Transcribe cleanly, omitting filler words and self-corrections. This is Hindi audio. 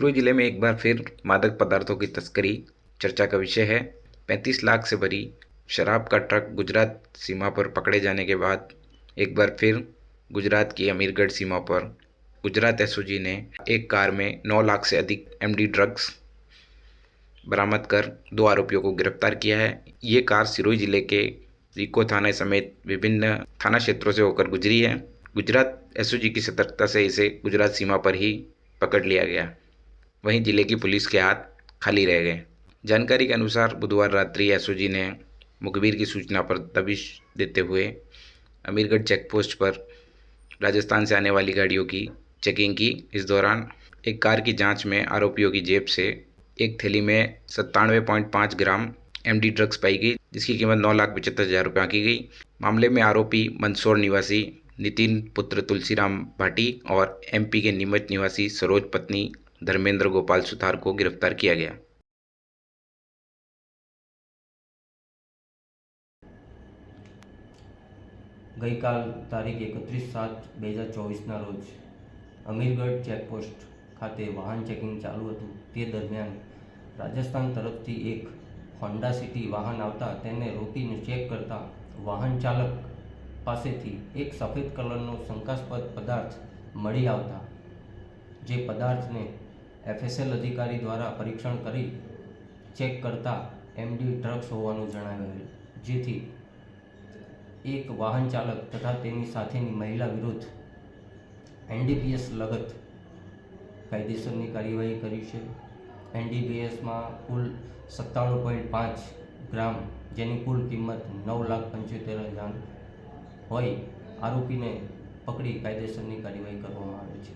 सिरोही जिले में एक बार फिर मादक पदार्थों की तस्करी चर्चा का विषय है। 35 लाख से भरी शराब का ट्रक गुजरात सीमा पर पकड़े जाने के बाद एक बार फिर गुजरात की अमीरगढ़ सीमा पर गुजरात एसओजी ने एक कार में 9 लाख से अधिक एमडी ड्रग्स बरामद कर 2 आरोपियों को गिरफ्तार किया है। ये कार सिरोही जिले के रिको थाना समेत विभिन्न थाना क्षेत्रों से होकर गुजरी है। गुजरात एसओजी की सतर्कता से इसे गुजरात सीमा पर ही पकड़ लिया गया। वहीं जिले की पुलिस के हाथ खाली रह गए। जानकारी के अनुसार बुधवार रात्रि एसओजी ने मुखबिर की सूचना पर दबिश देते हुए अमीरगढ़ चेकपोस्ट पर राजस्थान से आने वाली गाड़ियों की चेकिंग की। इस दौरान एक कार की जांच में आरोपियों की जेब से एक थैली में 97.5 ग्राम एमडी ड्रग्स पाई गई, जिसकी कीमत 9,75,000 रुपये आंकी गई। मामले में आरोपी मंदसौर निवासी नितिन पुत्र तुलसीराम भाटी और एमपी के नीमच निवासी सरोज पत्नी धर्मेंद्र गोपाल सुथार को गिरफ्तार किया गया। ગઈકાલ તારીખ 31/7/2024ના રોજ અમીરગઢ ચેકપોસ્ટ ખાતે વાહન ચેકિંગ ચાલુ હતું। તે દરમિયાન રાજસ્થાન તરફથી એક હોન્ડા સિટી વાહન આવતા તેને રોકીને ચેક કરતા વાહન ચાલક પાસેથી એક સફેદ કલરનો શંકાસ્પદ પદાર્થ મળી આવતા જે પદાર્થને એફએસએલ અધિકારી દ્વારા પરીક્ષણ કરી ચેક કરતા એમડી ડ્રગ્સ હોવાનું જણાવેલ, જેથી एक वाहन चालक तथा तेनी साथेनी महिला विरुद्ध एनडीपीएस लगत कायदेसरनी कार्यवाही करी है। एनडीपीएस में कुल 97.5 ग्राम जेनी कुल किंमत 9,75,000 होय आरोपी ने पकड़ी कायदेसरनी कार्यवाही करवामां आवे छे।